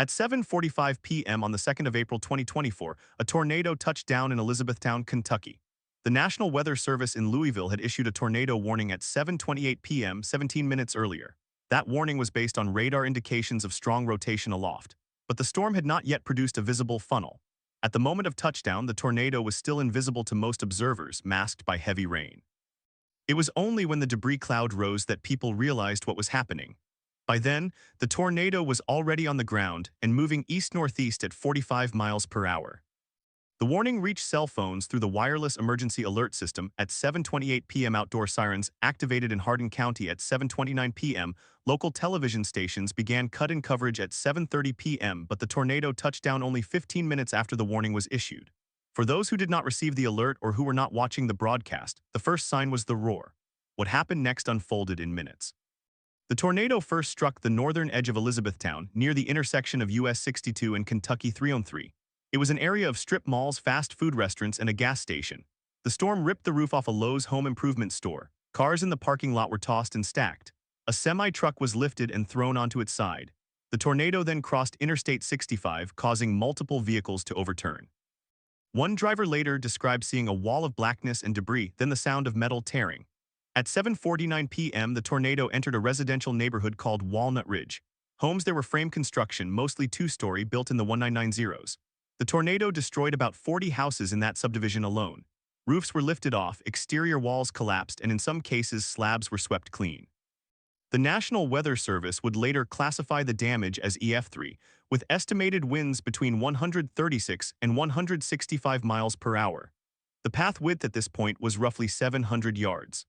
At 7:45 p.m. on the 2nd of April 2024, a tornado touched down in Elizabethtown, Kentucky. The National Weather Service in Louisville had issued a tornado warning at 7:28 p.m. 17 minutes earlier. That warning was based on radar indications of strong rotation aloft, but the storm had not yet produced a visible funnel. At the moment of touchdown, the tornado was still invisible to most observers, masked by heavy rain. It was only when the debris cloud rose that people realized what was happening. By then, the tornado was already on the ground and moving east-northeast at 45 miles per hour. The warning reached cell phones through the wireless emergency alert system at 7:28 p.m. Outdoor sirens activated in Hardin County at 7:29 p.m. Local television stations began cut-in coverage at 7:30 p.m., but the tornado touched down only 15 minutes after the warning was issued. For those who did not receive the alert or who were not watching the broadcast, the first sign was the roar. What happened next unfolded in minutes. The tornado first struck the northern edge of Elizabethtown, near the intersection of US 62 and Kentucky 303. It was an area of strip malls, fast food restaurants, and a gas station. The storm ripped the roof off a Lowe's home improvement store. Cars in the parking lot were tossed and stacked. A semi-truck was lifted and thrown onto its side. The tornado then crossed Interstate 65, causing multiple vehicles to overturn. One driver later described seeing a wall of blackness and debris, then the sound of metal tearing. At 7:49 p.m., the tornado entered a residential neighborhood called Walnut Ridge. Homes there were frame construction, mostly two-story, built in the 1990s. The tornado destroyed about 40 houses in that subdivision alone. Roofs were lifted off, exterior walls collapsed, and in some cases slabs were swept clean. The National Weather Service would later classify the damage as EF3, with estimated winds between 136 and 165 miles per hour. The path width at this point was roughly 700 yards.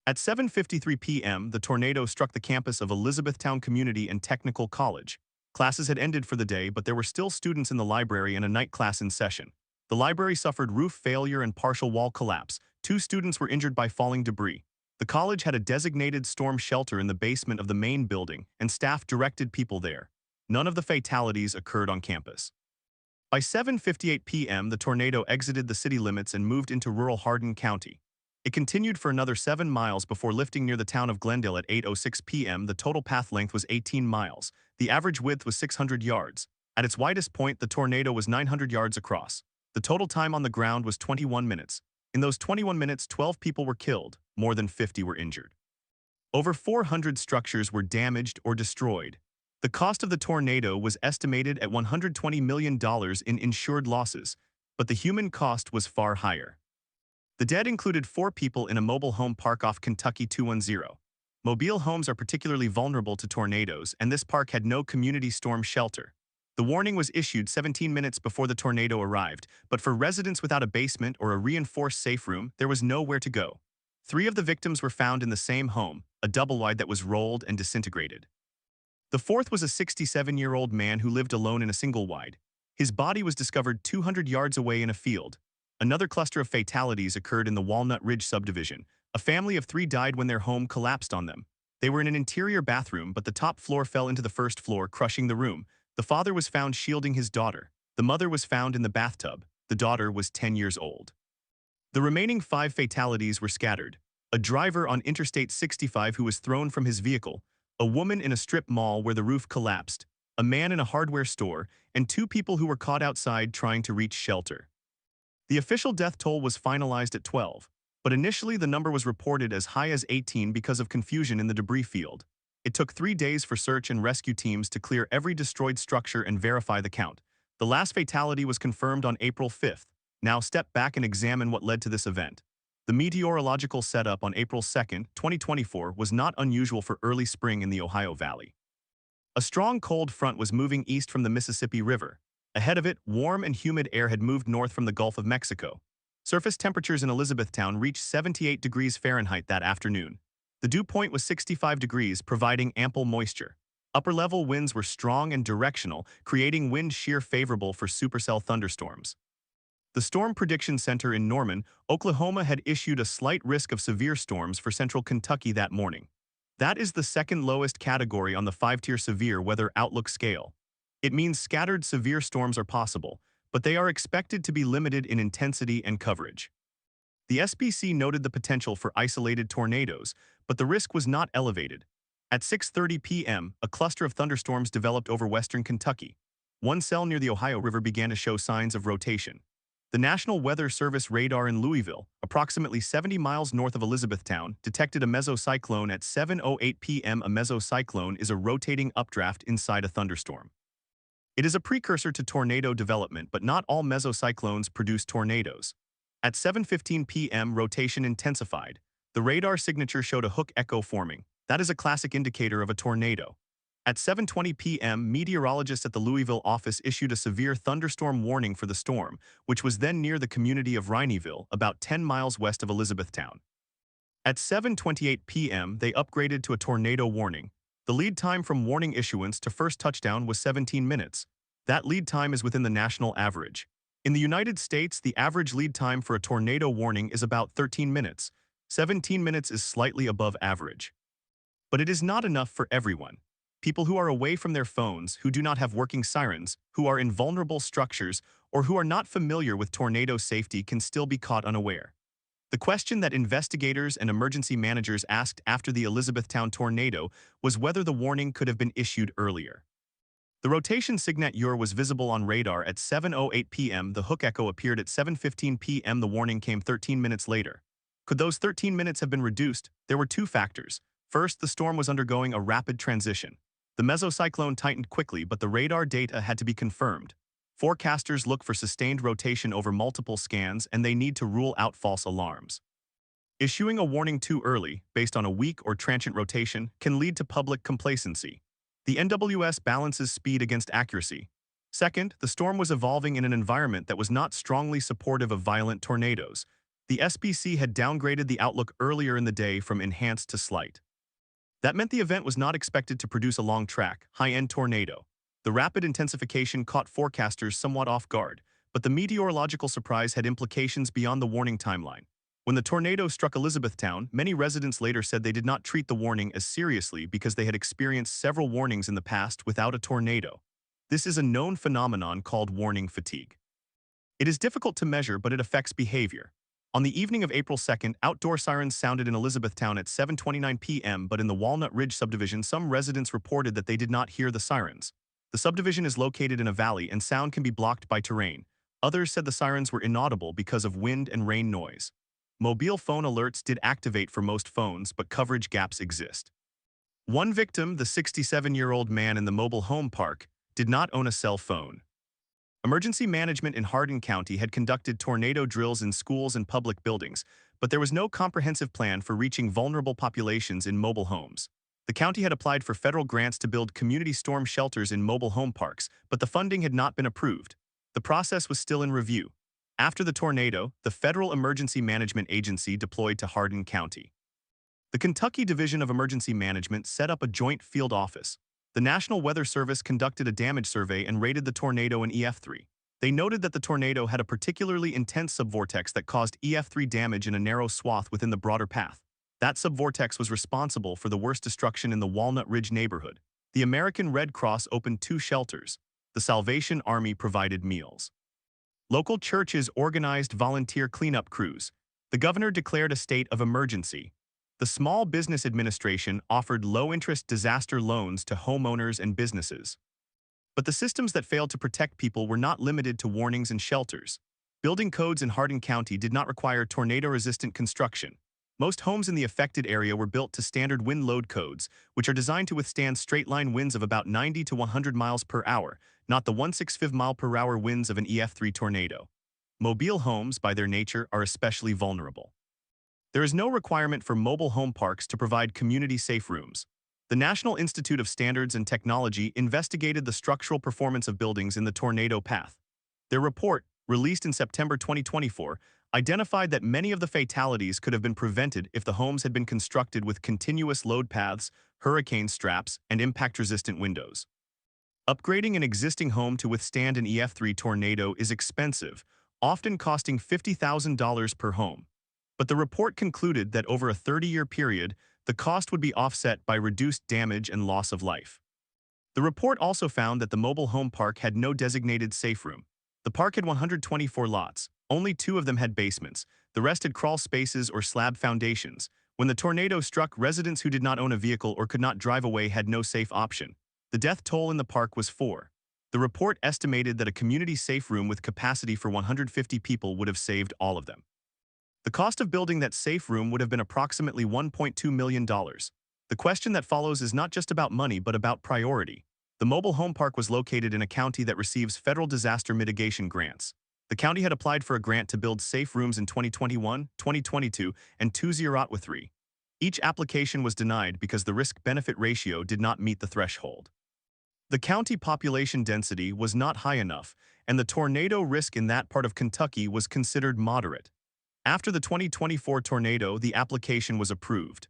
At 7:53 p.m., the tornado struck the campus of Elizabethtown Community and Technical College. Classes had ended for the day, but there were still students in the library and a night class in session. The library suffered roof failure and partial wall collapse. 2 students were injured by falling debris. The college had a designated storm shelter in the basement of the main building, and staff directed people there. None of the fatalities occurred on campus. By 7:58 p.m., the tornado exited the city limits and moved into rural Hardin County. It continued for another 7 miles before lifting near the town of Glendale at 8:06 p.m. The total path length was 18 miles. The average width was 600 yards. At its widest point, the tornado was 900 yards across. The total time on the ground was 21 minutes. In those 21 minutes, 12 people were killed. More than 50 were injured. Over 400 structures were damaged or destroyed. The cost of the tornado was estimated at $120 million in insured losses, but the human cost was far higher. The dead included 4 people in a mobile home park off Kentucky 210. Mobile homes are particularly vulnerable to tornadoes, and this park had no community storm shelter. The warning was issued 17 minutes before the tornado arrived, but for residents without a basement or a reinforced safe room, there was nowhere to go. 3 of the victims were found in the same home, a double-wide that was rolled and disintegrated. The 4th was a 67-year-old man who lived alone in a single-wide. His body was discovered 200 yards away in a field. Another cluster of fatalities occurred in the Walnut Ridge subdivision. A family of 3 died when their home collapsed on them. They were in an interior bathroom, but the top floor fell into the first floor, crushing the room. The father was found shielding his daughter. The mother was found in the bathtub. The daughter was 10 years old. The remaining 5 fatalities were scattered. A driver on Interstate 65 who was thrown from his vehicle, a woman in a strip mall where the roof collapsed, a man in a hardware store, and 2 people who were caught outside trying to reach shelter. The official death toll was finalized at 12, but initially the number was reported as high as 18 because of confusion in the debris field. It took 3 days for search and rescue teams to clear every destroyed structure and verify the count. The last fatality was confirmed on April 5th. Now step back and examine what led to this event. The meteorological setup on April 2, 2024 was not unusual for early spring in the Ohio Valley. A strong cold front was moving east from the Mississippi River. Ahead of it, warm and humid air had moved north from the Gulf of Mexico. Surface temperatures in Elizabethtown reached 78 degrees Fahrenheit that afternoon. The dew point was 65 degrees, providing ample moisture. Upper-level winds were strong and directional, creating wind shear favorable for supercell thunderstorms. The Storm Prediction Center in Norman, Oklahoma had issued a slight risk of severe storms for central Kentucky that morning. That is the second lowest category on the 5-tier severe weather outlook scale. It means scattered severe storms are possible, but they are expected to be limited in intensity and coverage. The SPC noted the potential for isolated tornadoes, but the risk was not elevated. At 6:30 p.m., a cluster of thunderstorms developed over western Kentucky. One cell near the Ohio River began to show signs of rotation. The National Weather Service radar in Louisville, approximately 70 miles north of Elizabethtown, detected a mesocyclone at 7:08 p.m. A mesocyclone is a rotating updraft inside a thunderstorm. It is a precursor to tornado development, but not all mesocyclones produce tornadoes. At 7:15 p.m., rotation intensified. The radar signature showed a hook echo forming. That is a classic indicator of a tornado. At 7:20 p.m., meteorologists at the Louisville office issued a severe thunderstorm warning for the storm, which was then near the community of Rhineyville, about 10 miles west of Elizabethtown. At 7:28 p.m., they upgraded to a tornado warning. The lead time from warning issuance to first touchdown was 17 minutes. That lead time is within the national average. In the United States, the average lead time for a tornado warning is about 13 minutes. 17 minutes is slightly above average. But it is not enough for everyone. People who are away from their phones, who do not have working sirens, who are in vulnerable structures, or who are not familiar with tornado safety can still be caught unaware. The question that investigators and emergency managers asked after the Elizabethtown tornado was whether the warning could have been issued earlier. The rotation signature was visible on radar at 7:08 p.m. The hook echo appeared at 7:15 p.m. The warning came 13 minutes later. Could those 13 minutes have been reduced? There were two factors. First, the storm was undergoing a rapid transition. The mesocyclone tightened quickly, but the radar data had to be confirmed. Forecasters look for sustained rotation over multiple scans, and they need to rule out false alarms. Issuing a warning too early, based on a weak or transient rotation, can lead to public complacency. The NWS balances speed against accuracy. Second, the storm was evolving in an environment that was not strongly supportive of violent tornadoes. The SBC had downgraded the outlook earlier in the day from enhanced to slight. That meant the event was not expected to produce a long-track, high-end tornado. The rapid intensification caught forecasters somewhat off guard, but the meteorological surprise had implications beyond the warning timeline. When the tornado struck Elizabethtown, many residents later said they did not treat the warning as seriously because they had experienced several warnings in the past without a tornado. This is a known phenomenon called warning fatigue. It is difficult to measure, but it affects behavior. On the evening of April 2nd, outdoor sirens sounded in Elizabethtown at 7:29 p.m., but in the Walnut Ridge subdivision, some residents reported that they did not hear the sirens. The subdivision is located in a valley and sound can be blocked by terrain. Others said the sirens were inaudible because of wind and rain noise. Mobile phone alerts did activate for most phones, but coverage gaps exist. One victim, the 67-year-old man in the mobile home park, did not own a cell phone. Emergency management in Hardin County had conducted tornado drills in schools and public buildings, but there was no comprehensive plan for reaching vulnerable populations in mobile homes. The county had applied for federal grants to build community storm shelters in mobile home parks, but the funding had not been approved. The process was still in review. After the tornado, the Federal Emergency Management Agency deployed to Hardin County. The Kentucky Division of Emergency Management set up a joint field office. The National Weather Service conducted a damage survey and rated the tornado an EF3. They noted that the tornado had a particularly intense sub-vortex that caused EF3 damage in a narrow swath within the broader path. That sub-vortex was responsible for the worst destruction in the Walnut Ridge neighborhood. The American Red Cross opened 2 shelters. The Salvation Army provided meals. Local churches organized volunteer cleanup crews. The governor declared a state of emergency. The Small Business Administration offered low-interest disaster loans to homeowners and businesses. But the systems that failed to protect people were not limited to warnings and shelters. Building codes in Hardin County did not require tornado-resistant construction. Most homes in the affected area were built to standard wind load codes, which are designed to withstand straight-line winds of about 90 to 100 miles per hour, not the 165 mile per hour winds of an EF3 tornado. Mobile homes, by their nature, are especially vulnerable. There is no requirement for mobile home parks to provide community safe rooms. The National Institute of Standards and Technology investigated the structural performance of buildings in the tornado path. Their report, released in September 2024, identified that many of the fatalities could have been prevented if the homes had been constructed with continuous load paths, hurricane straps, and impact-resistant windows. Upgrading an existing home to withstand an EF3 tornado is expensive, often costing $50,000 per home. But the report concluded that over a 30-year period, the cost would be offset by reduced damage and loss of life. The report also found that the mobile home park had no designated safe room. The park had 124 lots. Only 2 of them had basements. The rest had crawl spaces or slab foundations, When the tornado struck, residents who did not own a vehicle or could not drive away had no safe option. The death toll in the park was 4. The report estimated that a community safe room with capacity for 150 people would have saved all of them. The cost of building that safe room would have been approximately $1.2 million. The question that follows is not just about money but about priority. The mobile home park was located in a county that receives federal disaster mitigation grants. The county had applied for a grant to build safe rooms in 2021, 2022, and 2023. Each application was denied because the risk-benefit ratio did not meet the threshold. The county population density was not high enough, and the tornado risk in that part of Kentucky was considered moderate. After the 2024 tornado, the application was approved.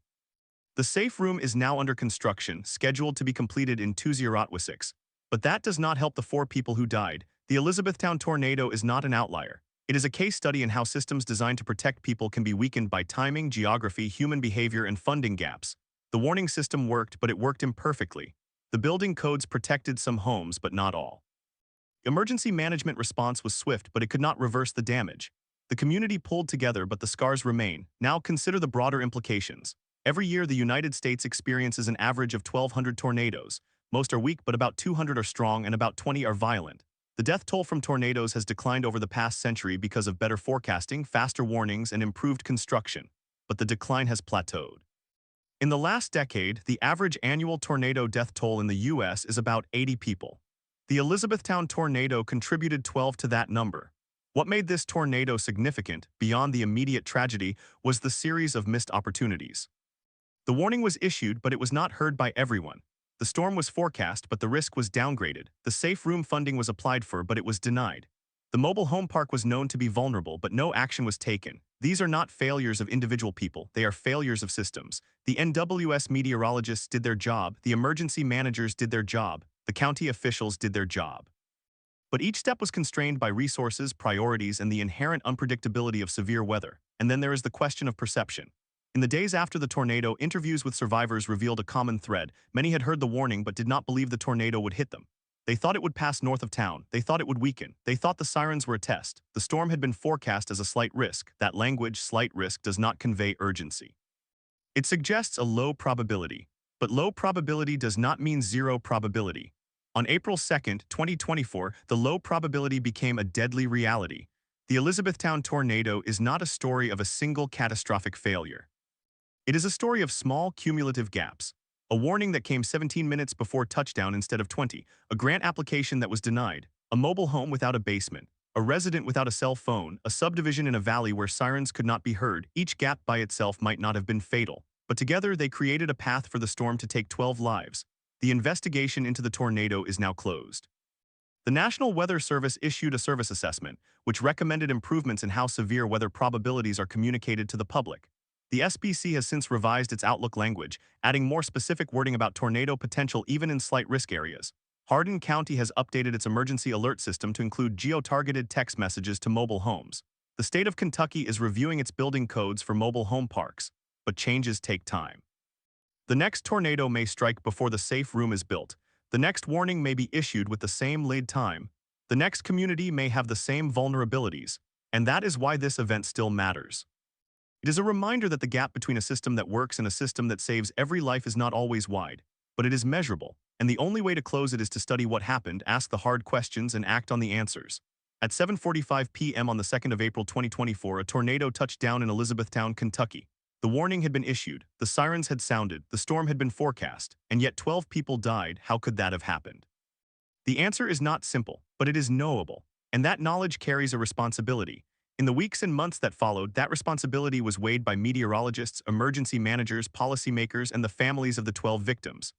The safe room is now under construction, scheduled to be completed in 2026. But that does not help the 4 people who died. The Elizabethtown tornado is not an outlier. It is a case study in how systems designed to protect people can be weakened by timing, geography, human behavior, and funding gaps. The warning system worked, but it worked imperfectly. The building codes protected some homes, but not all. Emergency management response was swift, but it could not reverse the damage. The community pulled together, but the scars remain. Now consider the broader implications. Every year, the United States experiences an average of 1,200 tornadoes. Most are weak, but about 200 are strong and about 20 are violent. The death toll from tornadoes has declined over the past century because of better forecasting, faster warnings, and improved construction. But the decline has plateaued. In the last decade, the average annual tornado death toll in the U.S. is about 80 people. The Elizabethtown tornado contributed 12 to that number. What made this tornado significant, beyond the immediate tragedy, was the series of missed opportunities. The warning was issued, but it was not heard by everyone. The storm was forecast, but the risk was downgraded. The safe room funding was applied for, but it was denied. The mobile home park was known to be vulnerable, but no action was taken. These are not failures of individual people, they are failures of systems. The NWS meteorologists did their job, the emergency managers did their job, the county officials did their job. But each step was constrained by resources, priorities, and the inherent unpredictability of severe weather. And then there is the question of perception. In the days after the tornado, interviews with survivors revealed a common thread. Many had heard the warning but did not believe the tornado would hit them. They thought it would pass north of town. They thought it would weaken. They thought the sirens were a test. The storm had been forecast as a slight risk. That language, slight risk, does not convey urgency. It suggests a low probability. But low probability does not mean zero probability. On April 2, 2024, the low probability became a deadly reality. The Elizabethtown tornado is not a story of a single catastrophic failure. It is a story of small, cumulative gaps. A warning that came 17 minutes before touchdown instead of 20, a grant application that was denied, a mobile home without a basement, a resident without a cell phone, a subdivision in a valley where sirens could not be heard. Each gap by itself might not have been fatal, but together they created a path for the storm to take 12 lives. The investigation into the tornado is now closed. The National Weather Service issued a service assessment, which recommended improvements in how severe weather probabilities are communicated to the public. The SBC has since revised its outlook language, adding more specific wording about tornado potential even in slight risk areas. Hardin County has updated its emergency alert system to include geo-targeted text messages to mobile homes. The state of Kentucky is reviewing its building codes for mobile home parks, but changes take time. The next tornado may strike before the safe room is built. The next warning may be issued with the same lead time. The next community may have the same vulnerabilities, and that is why this event still matters. It is a reminder that the gap between a system that works and a system that saves every life is not always wide, but it is measurable, and the only way to close it is to study what happened, ask the hard questions, and act on the answers. At 7:45 p.m. on the 2nd of April 2024, a tornado touched down in Elizabethtown, Kentucky. The warning had been issued, the sirens had sounded, the storm had been forecast, and yet 12 people died. How could that have happened? The answer is not simple, but it is knowable, and that knowledge carries a responsibility. In the weeks and months that followed, that responsibility was weighed by meteorologists, emergency managers, policymakers, and the families of the 12 victims.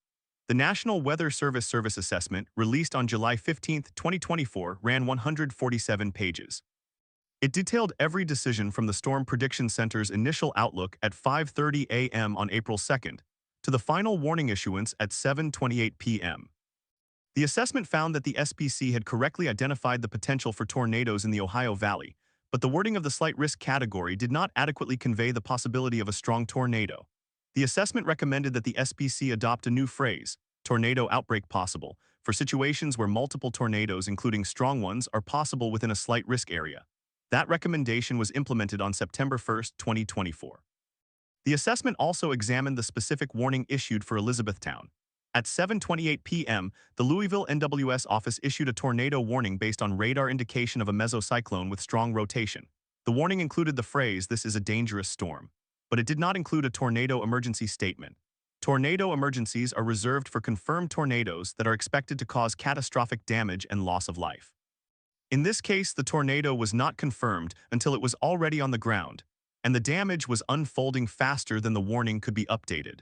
The National Weather Service Service Assessment, released on July 15, 2024, ran 147 pages. It detailed every decision from the Storm Prediction Center's initial outlook at 5:30 a.m. on April 2nd to the final warning issuance at 7:28 p.m. The assessment found that the SPC had correctly identified the potential for tornadoes in the Ohio Valley, but the wording of the slight risk category did not adequately convey the possibility of a strong tornado. The assessment recommended that the SPC adopt a new phrase, tornado outbreak possible, for situations where multiple tornadoes, including strong ones, are possible within a slight risk area. That recommendation was implemented on September 1, 2024. The assessment also examined the specific warning issued for Elizabethtown. At 7:28 p.m., the Louisville NWS office issued a tornado warning based on radar indication of a mesocyclone with strong rotation. The warning included the phrase, "This is a dangerous storm," but it did not include a tornado emergency statement. Tornado emergencies are reserved for confirmed tornadoes that are expected to cause catastrophic damage and loss of life. In this case, the tornado was not confirmed until it was already on the ground, and the damage was unfolding faster than the warning could be updated.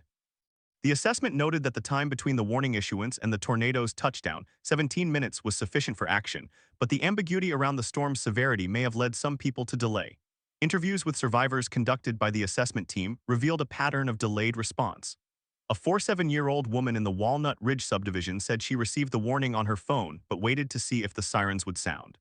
The assessment noted that the time between the warning issuance and the tornado's touchdown, 17 minutes, was sufficient for action, but the ambiguity around the storm's severity may have led some people to delay. Interviews with survivors conducted by the assessment team revealed a pattern of delayed response. A 47-year-old woman in the Walnut Ridge subdivision said she received the warning on her phone but waited to see if the sirens would sound.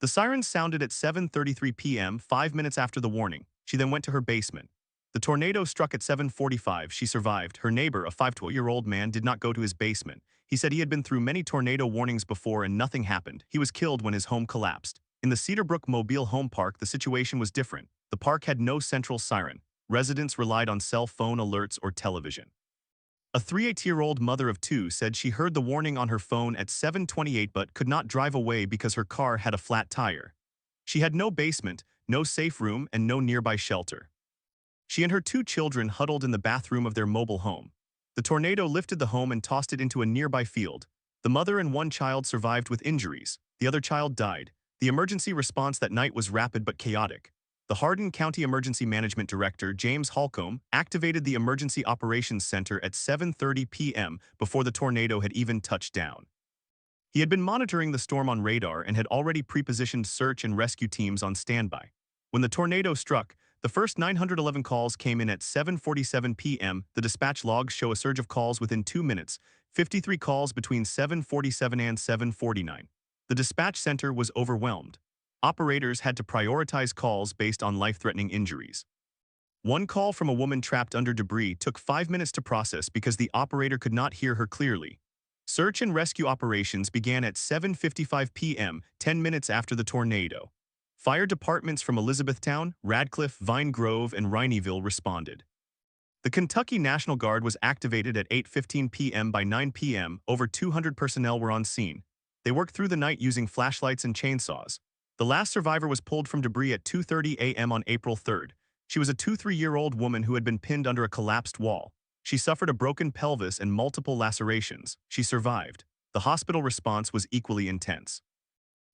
The sirens sounded at 7:33 p.m., 5 minutes after the warning. She then went to her basement. The tornado struck at 7:45. She survived. Her neighbor, a 52-year-old man, did not go to his basement. He said he had been through many tornado warnings before and nothing happened. He was killed when his home collapsed. In the Cedarbrook Mobile Home Park, the situation was different. The park had no central siren. Residents relied on cell phone alerts or television. A 38-year-old mother of two said she heard the warning on her phone at 7:28 but could not drive away because her car had a flat tire. She had no basement, no safe room, and no nearby shelter. She and her two children huddled in the bathroom of their mobile home. The tornado lifted the home and tossed it into a nearby field. The mother and one child survived with injuries. The other child died. The emergency response that night was rapid but chaotic. The Hardin County Emergency Management Director, James Holcomb, activated the Emergency Operations Center at 7:30 p.m. before the tornado had even touched down. He had been monitoring the storm on radar and had already pre-positioned search and rescue teams on standby. When the tornado struck, the first 911 calls came in at 7:47 p.m. The dispatch logs show a surge of calls within 2 minutes, 53 calls between 7:47 and 7:49. The dispatch center was overwhelmed. Operators had to prioritize calls based on life-threatening injuries. One call from a woman trapped under debris took 5 minutes to process because the operator could not hear her clearly. Search and rescue operations began at 7:55 p.m., 10 minutes after the tornado. Fire departments from Elizabethtown, Radcliffe, Vine Grove, and Rhineyville responded. The Kentucky National Guard was activated at 8:15 p.m. By 9 p.m., over 200 personnel were on scene. They worked through the night using flashlights and chainsaws. The last survivor was pulled from debris at 2:30 a.m. on April 3rd. She was a 23-year-old woman who had been pinned under a collapsed wall. She suffered a broken pelvis and multiple lacerations. She survived. The hospital response was equally intense.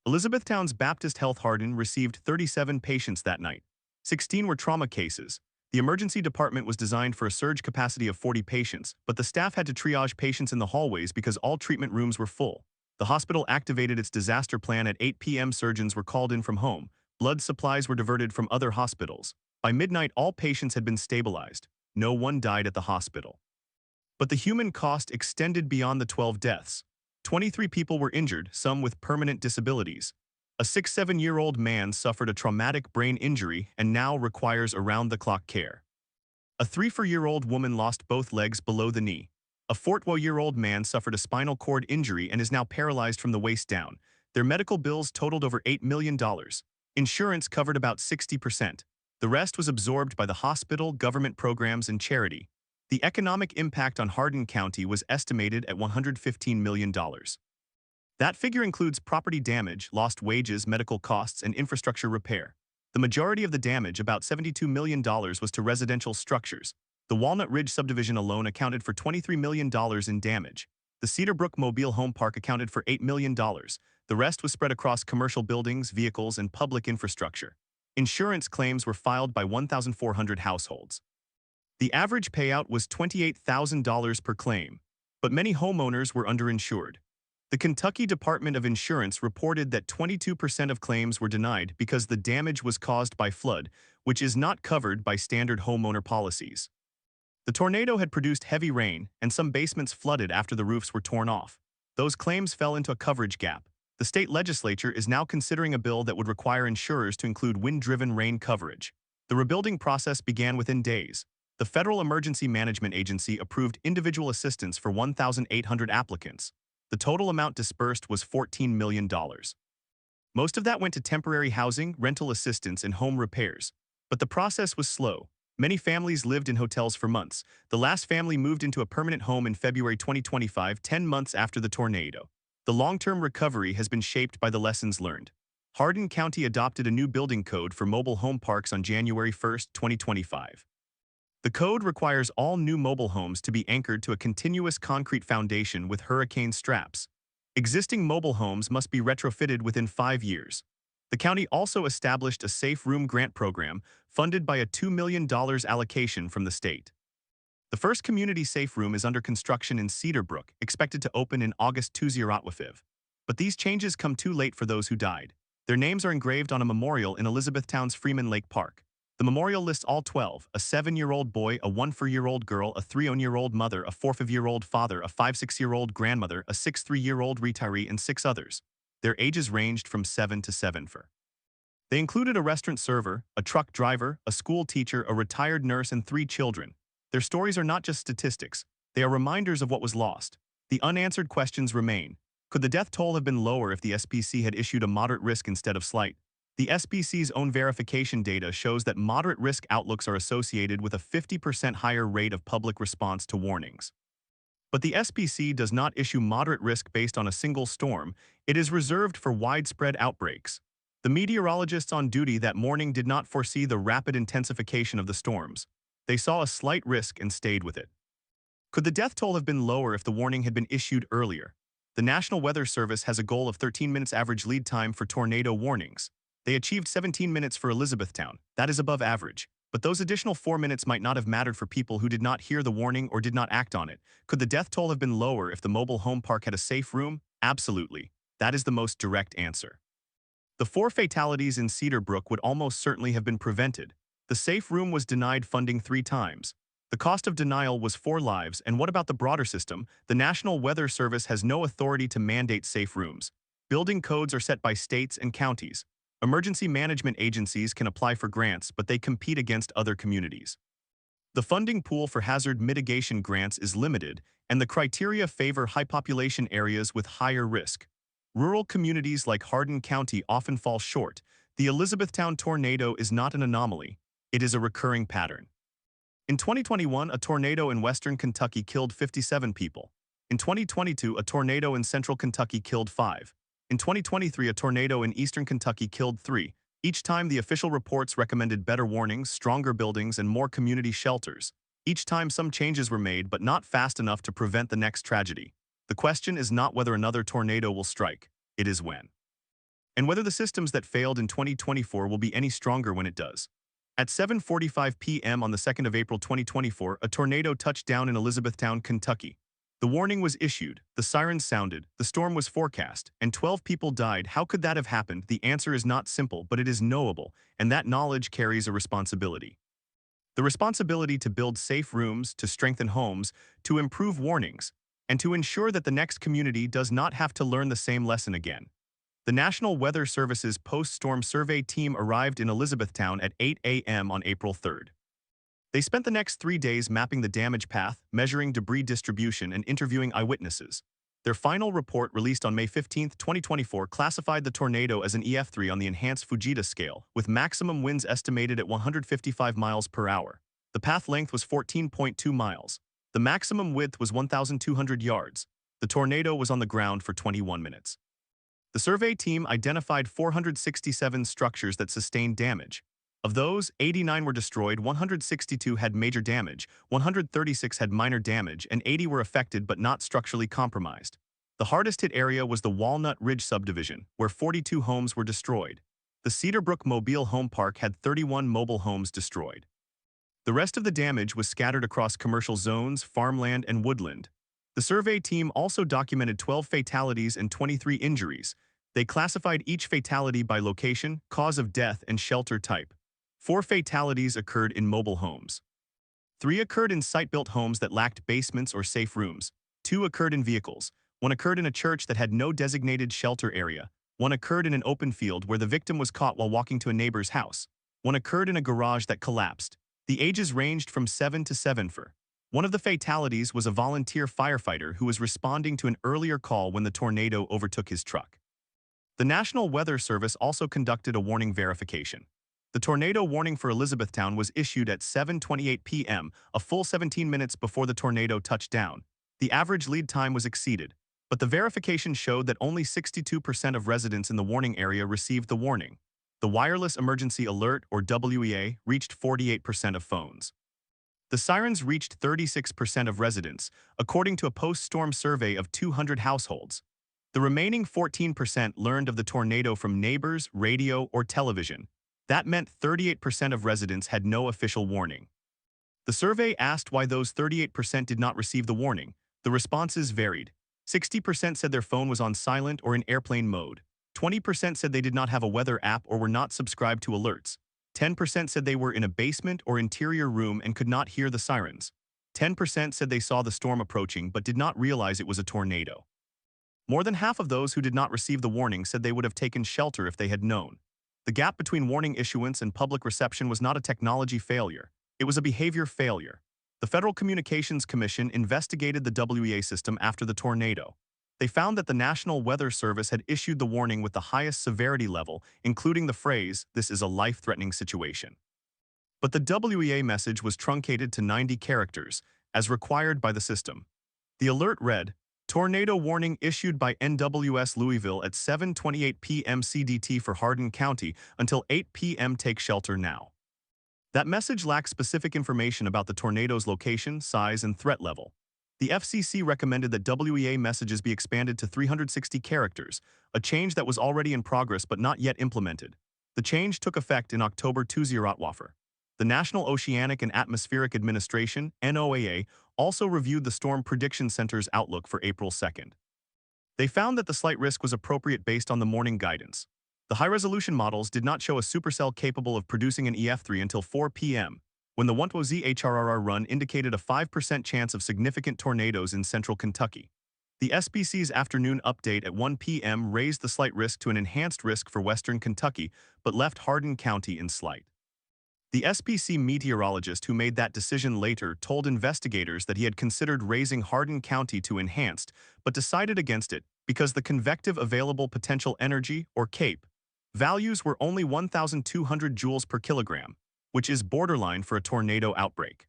Elizabethtown's Baptist Health Hardin received 37 patients that night. 16 were trauma cases. The emergency department was designed for a surge capacity of 40 patients, but the staff had to triage patients in the hallways because all treatment rooms were full. The hospital activated its disaster plan at 8 p.m. Surgeons were called in from home. Blood supplies were diverted from other hospitals. By midnight, all patients had been stabilized. No one died at the hospital. But the human cost extended beyond the 12 deaths. 23 people were injured, some with permanent disabilities. A 67-year-old man suffered a traumatic brain injury and now requires around-the-clock care. A 34-year-old woman lost both legs below the knee. A 40-year-old man suffered a spinal cord injury and is now paralyzed from the waist down. Their medical bills totaled over $8 million. Insurance covered about 60%. The rest was absorbed by the hospital, government programs, and charity. The economic impact on Hardin County was estimated at $115 million. That figure includes property damage, lost wages, medical costs, and infrastructure repair. The majority of the damage, about $72 million, was to residential structures. The Walnut Ridge subdivision alone accounted for $23 million in damage. The Cedarbrook Mobile Home Park accounted for $8 million. The rest was spread across commercial buildings, vehicles, and public infrastructure. Insurance claims were filed by 1,400 households. The average payout was $28,000 per claim, but many homeowners were underinsured. The Kentucky Department of Insurance reported that 22% of claims were denied because the damage was caused by flood, which is not covered by standard homeowner policies. The tornado had produced heavy rain, and some basements flooded after the roofs were torn off. Those claims fell into a coverage gap. The state legislature is now considering a bill that would require insurers to include wind-driven rain coverage. The rebuilding process began within days. The Federal Emergency Management Agency approved individual assistance for 1,800 applicants. The total amount dispersed was $14 million. Most of that went to temporary housing, rental assistance, and home repairs. But the process was slow. Many families lived in hotels for months. The last family moved into a permanent home in February 2025, 10 months after the tornado. The long-term recovery has been shaped by the lessons learned. Hardin County adopted a new building code for mobile home parks on January 1, 2025. The code requires all new mobile homes to be anchored to a continuous concrete foundation with hurricane straps. Existing mobile homes must be retrofitted within 5 years. The county also established a Safe Room grant program funded by a $2 million allocation from the state. The first community safe room is under construction in Cedar Brook, expected to open in August 2025. But these changes come too late for those who died. Their names are engraved on a memorial in Elizabethtown's Freeman Lake Park. The memorial lists all 12, a 7-year-old boy, a 1-4-year-old girl, a 3-year-old mother, a 4-5-year-old father, a 5-6-year-old grandmother, a 6-3-year-old retiree, and 6 others. Their ages ranged from 7 to 74. They included a restaurant server, a truck driver, a school teacher, a retired nurse, and 3 children. Their stories are not just statistics. They are reminders of what was lost. The unanswered questions remain. Could the death toll have been lower if the SPC had issued a moderate risk instead of slight? The SPC's own verification data shows that moderate risk outlooks are associated with a 50% higher rate of public response to warnings. But the SPC does not issue moderate risk based on a single storm. It is reserved for widespread outbreaks. The meteorologists on duty that morning did not foresee the rapid intensification of the storms. They saw a slight risk and stayed with it. Could the death toll have been lower if the warning had been issued earlier? The National Weather Service has a goal of 13 minutes average lead time for tornado warnings. They achieved 17 minutes for Elizabethtown. That is above average. But those additional 4 minutes might not have mattered for people who did not hear the warning or did not act on it. Could the death toll have been lower if the mobile home park had a safe room? Absolutely. That is the most direct answer. The 4 fatalities in Cedar Brook would almost certainly have been prevented. The safe room was denied funding 3 times. The cost of denial was 4 lives, and what about the broader system? The National Weather Service has no authority to mandate safe rooms. Building codes are set by states and counties. Emergency management agencies can apply for grants, but they compete against other communities. The funding pool for hazard mitigation grants is limited, and the criteria favor high population areas with higher risk. Rural communities like Hardin County often fall short. The Elizabethtown tornado is not an anomaly. It is a recurring pattern. In 2021, a tornado in western Kentucky killed 57 people. In 2022, a tornado in central Kentucky killed 5. In 2023, a tornado in eastern Kentucky killed 3. Each time, the official reports recommended better warnings, stronger buildings, and more community shelters. Each time, some changes were made, but not fast enough to prevent the next tragedy. The question is not whether another tornado will strike. It is when. And whether the systems that failed in 2024 will be any stronger when it does. At 7:45 p.m. on the 2nd of April 2024, a tornado touched down in Elizabethtown, Kentucky. The warning was issued, the sirens sounded, the storm was forecast, and 12 people died. How could that have happened? The answer is not simple, but it is knowable, and that knowledge carries a responsibility. The responsibility to build safe rooms, to strengthen homes, to improve warnings, and to ensure that the next community does not have to learn the same lesson again. The National Weather Service's post-storm survey team arrived in Elizabethtown at 8 a.m. on April 3rd. They spent the next 3 days mapping the damage path, measuring debris distribution, and interviewing eyewitnesses. Their final report, released on May 15, 2024, classified the tornado as an EF3 on the enhanced Fujita scale, with maximum winds estimated at 155 miles per hour. The path length was 14.2 miles. The maximum width was 1,200 yards. The tornado was on the ground for 21 minutes. The survey team identified 467 structures that sustained damage. Of those, 89 were destroyed, 162 had major damage, 136 had minor damage, and 80 were affected but not structurally compromised. The hardest hit area was the Walnut Ridge subdivision, where 42 homes were destroyed. The Cedar Brook Mobile Home Park had 31 mobile homes destroyed. The rest of the damage was scattered across commercial zones, farmland, and woodland. The survey team also documented 12 fatalities and 23 injuries. They classified each fatality by location, cause of death, and shelter type. 4 fatalities occurred in mobile homes. 3 occurred in site-built homes that lacked basements or safe rooms. 2 occurred in vehicles. 1 occurred in a church that had no designated shelter area. 1 occurred in an open field where the victim was caught while walking to a neighbor's house. 1 occurred in a garage that collapsed. The ages ranged from 7 to 74. One of the fatalities was a volunteer firefighter who was responding to an earlier call when the tornado overtook his truck. The National Weather Service also conducted a warning verification. The tornado warning for Elizabethtown was issued at 7:28 p.m., a full 17 minutes before the tornado touched down. The average lead time was exceeded, but the verification showed that only 62% of residents in the warning area received the warning. The wireless emergency alert, or WEA, reached 48% of phones. The sirens reached 36% of residents, according to a post-storm survey of 200 households. The remaining 14% learned of the tornado from neighbors, radio, or television. That meant 38% of residents had no official warning. The survey asked why those 38% did not receive the warning. The responses varied. 60% said their phone was on silent or in airplane mode. 20% said they did not have a weather app or were not subscribed to alerts. 10% said they were in a basement or interior room and could not hear the sirens. 10% said they saw the storm approaching but did not realize it was a tornado. More than half of those who did not receive the warning said they would have taken shelter if they had known. The gap between warning issuance and public reception was not a technology failure. It was a behavior failure. The Federal Communications Commission investigated the WEA system after the tornado. They found that the National Weather Service had issued the warning with the highest severity level, including the phrase, "This is a life-threatening situation." But the WEA message was truncated to 90 characters, as required by the system. The alert read, "Tornado warning issued by NWS Louisville at 7:28 p.m. CDT for Hardin County until 8 p.m. Take shelter now." That message lacked specific information about the tornado's location, size, and threat level. The FCC recommended that WEA messages be expanded to 360 characters, a change that was already in progress but not yet implemented. The change took effect in October 2024. The National Oceanic and Atmospheric Administration, NOAA, also reviewed the Storm Prediction Center's outlook for April 2nd. They found that the slight risk was appropriate based on the morning guidance. The high-resolution models did not show a supercell capable of producing an EF3 until 4 p.m., when the 1.0Z HRRR run indicated a 5% chance of significant tornadoes in central Kentucky. The SPC's afternoon update at 1 p.m. raised the slight risk to an enhanced risk for western Kentucky, but left Hardin County in slight. The SPC meteorologist who made that decision later told investigators that he had considered raising Hardin County to enhanced, but decided against it because the convective available potential energy, or CAPE, values were only 1,200 joules per kilogram, which is borderline for a tornado outbreak.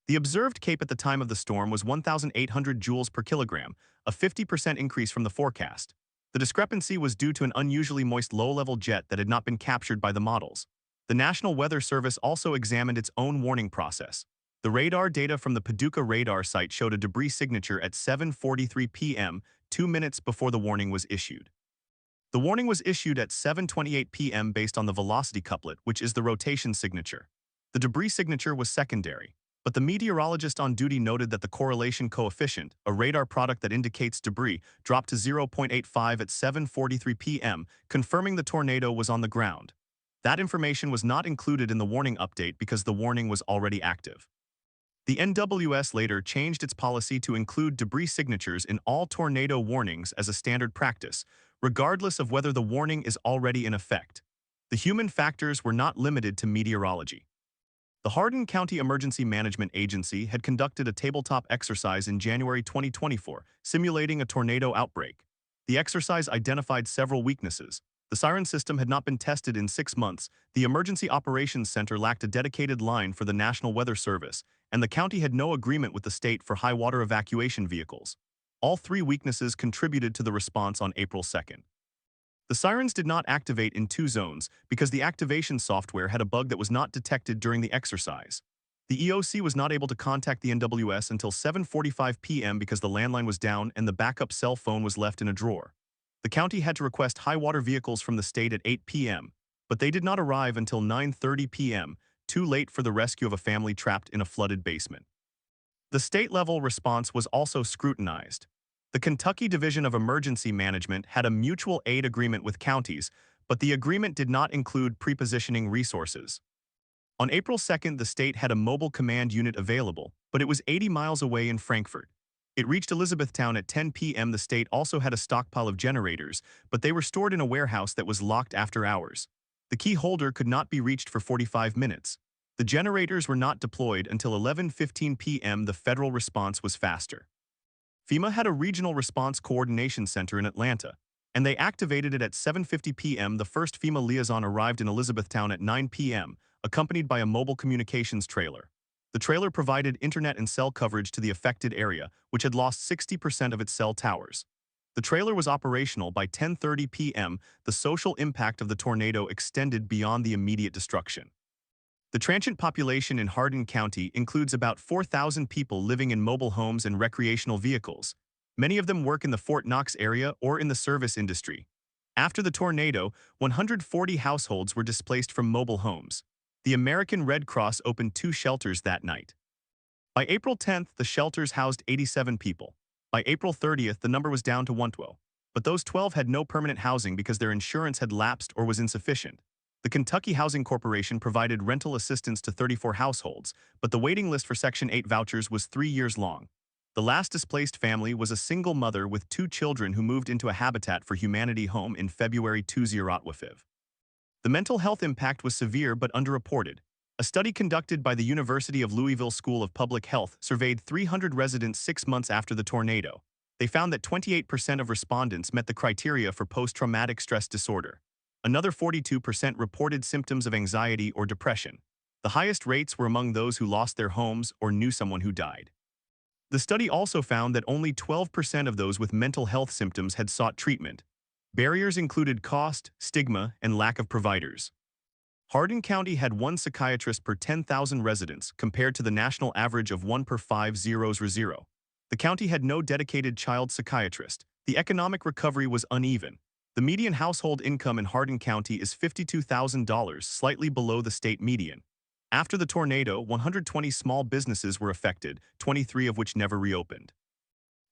The observed CAPE at the time of the storm was 1,800 joules per kilogram, a 50% increase from the forecast. The discrepancy was due to an unusually moist low-level jet that had not been captured by the models. The National Weather Service also examined its own warning process. The radar data from the Paducah radar site showed a debris signature at 7:43 p.m., 2 minutes before the warning was issued. The warning was issued at 7:28 p.m. based on the velocity couplet, which is the rotation signature. The debris signature was secondary, but the meteorologist on duty noted that the correlation coefficient, a radar product that indicates debris, dropped to 0.85 at 7:43 p.m., confirming the tornado was on the ground. That information was not included in the warning update because the warning was already active. The NWS later changed its policy to include debris signatures in all tornado warnings as a standard practice, regardless of whether the warning is already in effect. The human factors were not limited to meteorology. The Hardin County Emergency Management Agency had conducted a tabletop exercise in January 2024, simulating a tornado outbreak. The exercise identified several weaknesses. The siren system had not been tested in 6 months, the Emergency Operations Center lacked a dedicated line for the National Weather Service, and the county had no agreement with the state for high-water evacuation vehicles. All 3 weaknesses contributed to the response on April 2nd. The sirens did not activate in 2 zones because the activation software had a bug that was not detected during the exercise. The EOC was not able to contact the NWS until 7:45 p.m. because the landline was down and the backup cell phone was left in a drawer. The county had to request high-water vehicles from the state at 8 p.m., but they did not arrive until 9:30 p.m., too late for the rescue of a family trapped in a flooded basement. The state-level response was also scrutinized. The Kentucky Division of Emergency Management had a mutual aid agreement with counties, but the agreement did not include prepositioning resources. On April 2nd, the state had a mobile command unit available, but it was 80 miles away in Frankfort. It reached Elizabethtown at 10 p.m. The state also had a stockpile of generators, but they were stored in a warehouse that was locked after hours. The key holder could not be reached for 45 minutes. The generators were not deployed until 11:15 p.m. The federal response was faster. FEMA had a regional response coordination center in Atlanta. and they activated it at 7:50 p.m. The first FEMA liaison arrived in Elizabethtown at 9 p.m., accompanied by a mobile communications trailer. The trailer provided internet and cell coverage to the affected area, which had lost 60% of its cell towers. The trailer was operational by 10:30 p.m. The social impact of the tornado extended beyond the immediate destruction. The transient population in Hardin County includes about 4,000 people living in mobile homes and recreational vehicles. Many of them work in the Fort Knox area or in the service industry. After the tornado, 140 households were displaced from mobile homes. The American Red Cross opened 2 shelters that night. By April 10th, the shelters housed 87 people. By April 30th, the number was down to 112. But those 12 had no permanent housing because their insurance had lapsed or was insufficient. The Kentucky Housing Corporation provided rental assistance to 34 households, but the waiting list for Section 8 vouchers was 3 years long. The last displaced family was a single mother with 2 children who moved into a Habitat for Humanity home in February 2005. The mental health impact was severe but underreported. A study conducted by the University of Louisville School of Public Health surveyed 300 residents 6 months after the tornado. They found that 28% of respondents met the criteria for post-traumatic stress disorder. Another 42% reported symptoms of anxiety or depression. The highest rates were among those who lost their homes or knew someone who died. The study also found that only 12% of those with mental health symptoms had sought treatment. Barriers included cost, stigma, and lack of providers. Hardin County had 1 psychiatrist per 10,000 residents compared to the national average of 1 per 5,000. The county had no dedicated child psychiatrist. The economic recovery was uneven. The median household income in Hardin County is $52,000, slightly below the state median. After the tornado, 120 small businesses were affected, 23 of which never reopened.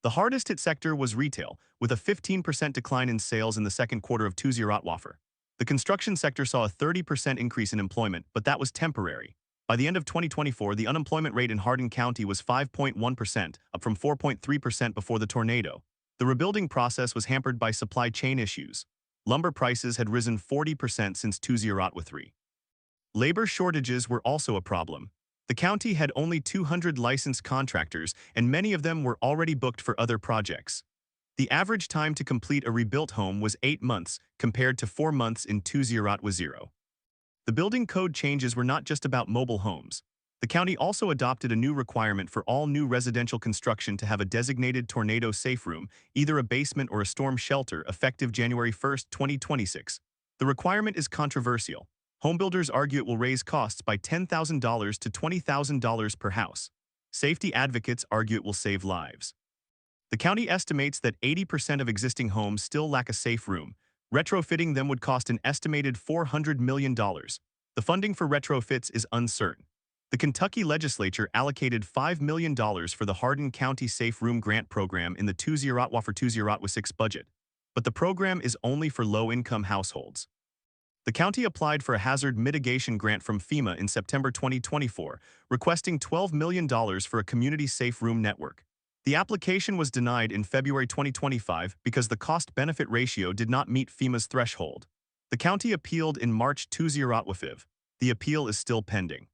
The hardest hit sector was retail, with a 15% decline in sales in the second quarter of 2005. The construction sector saw a 30% increase in employment, but that was temporary. By the end of 2024, the unemployment rate in Hardin County was 5.1%, up from 4.3% before the tornado. The rebuilding process was hampered by supply chain issues. Lumber prices had risen 40% since 2003. Labor shortages were also a problem. The county had only 200 licensed contractors, and many of them were already booked for other projects. The average time to complete a rebuilt home was 8 months, compared to 4 months in 2010. The building code changes were not just about mobile homes. The county also adopted a new requirement for all new residential construction to have a designated tornado safe room, either a basement or a storm shelter, effective January 1, 2026. The requirement is controversial. Homebuilders argue it will raise costs by $10,000 to $20,000 per house. Safety advocates argue it will save lives. The county estimates that 80% of existing homes still lack a safe room. Retrofitting them would cost an estimated $400 million. The funding for retrofits is uncertain. The Kentucky legislature allocated $5 million for the Hardin County Safe Room Grant Program in the 2005-2006 budget, but the program is only for low-income households. The county applied for a hazard mitigation grant from FEMA in September 2024, requesting $12 million for a community safe room network. The application was denied in February 2025 because the cost-benefit ratio did not meet FEMA's threshold. The county appealed in March 2005. The appeal is still pending.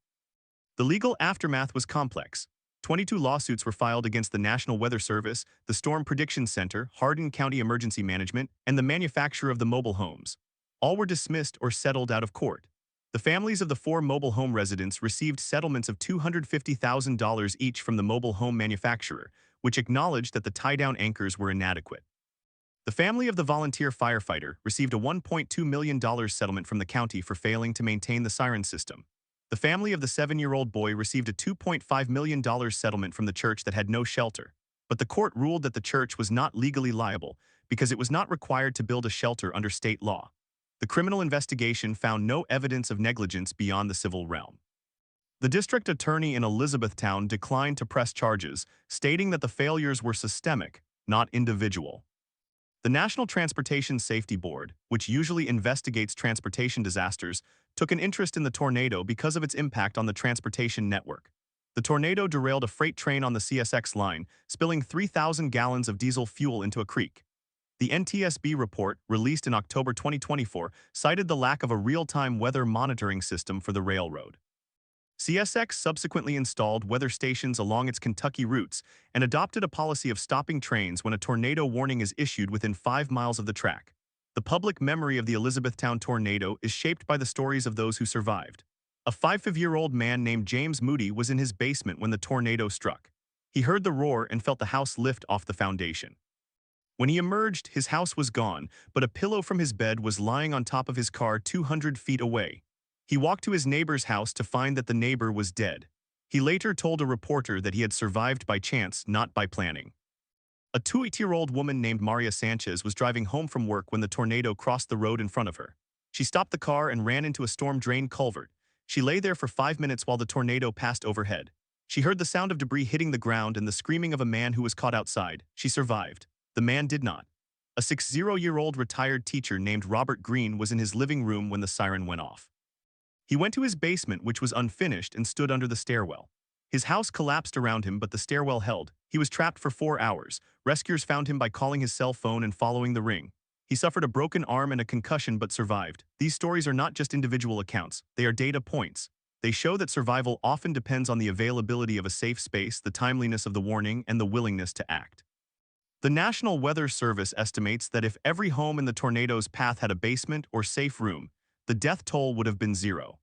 The legal aftermath was complex. 22 lawsuits were filed against the National Weather Service, the Storm Prediction Center, Hardin County Emergency Management, and the manufacturer of the mobile homes. All were dismissed or settled out of court. The families of the 4 mobile home residents received settlements of $250,000 each from the mobile home manufacturer, which acknowledged that the tie-down anchors were inadequate. The family of the volunteer firefighter received a $1.2 million settlement from the county for failing to maintain the siren system. The family of the 7-year-old boy received a $2.5 million settlement from the church that had no shelter, but the court ruled that the church was not legally liable because it was not required to build a shelter under state law. The criminal investigation found no evidence of negligence beyond the civil realm. The district attorney in Elizabethtown declined to press charges, stating that the failures were systemic, not individual. The National Transportation Safety Board, which usually investigates transportation disasters, took an interest in the tornado because of its impact on the transportation network. The tornado derailed a freight train on the CSX line, spilling 3,000 gallons of diesel fuel into a creek. The NTSB report, released in October 2024, cited the lack of a real-time weather monitoring system for the railroad. CSX subsequently installed weather stations along its Kentucky routes and adopted a policy of stopping trains when a tornado warning is issued within 5 miles of the track. The public memory of the Elizabethtown tornado is shaped by the stories of those who survived. A 5-year-old man named James Moody was in his basement when the tornado struck. He heard the roar and felt the house lift off the foundation. When he emerged, his house was gone, but a pillow from his bed was lying on top of his car 200 feet away. He walked to his neighbor's house to find that the neighbor was dead. He later told a reporter that he had survived by chance, not by planning. A 2-year-old woman named Maria Sanchez was driving home from work when the tornado crossed the road in front of her. She stopped the car and ran into a storm drain culvert. She lay there for 5 minutes while the tornado passed overhead. She heard the sound of debris hitting the ground and the screaming of a man who was caught outside. She survived. The man did not. A 60-year-old retired teacher named Robert Green was in his living room when the siren went off. He went to his basement, which was unfinished, and stood under the stairwell. His house collapsed around him, but the stairwell held. He was trapped for 4 hours. Rescuers found him by calling his cell phone and following the ring. He suffered a broken arm and a concussion but survived. These stories are not just individual accounts, they are data points. They show that survival often depends on the availability of a safe space, the timeliness of the warning, and the willingness to act. The National Weather Service estimates that if every home in the tornado's path had a basement or safe room, the death toll would have been 0.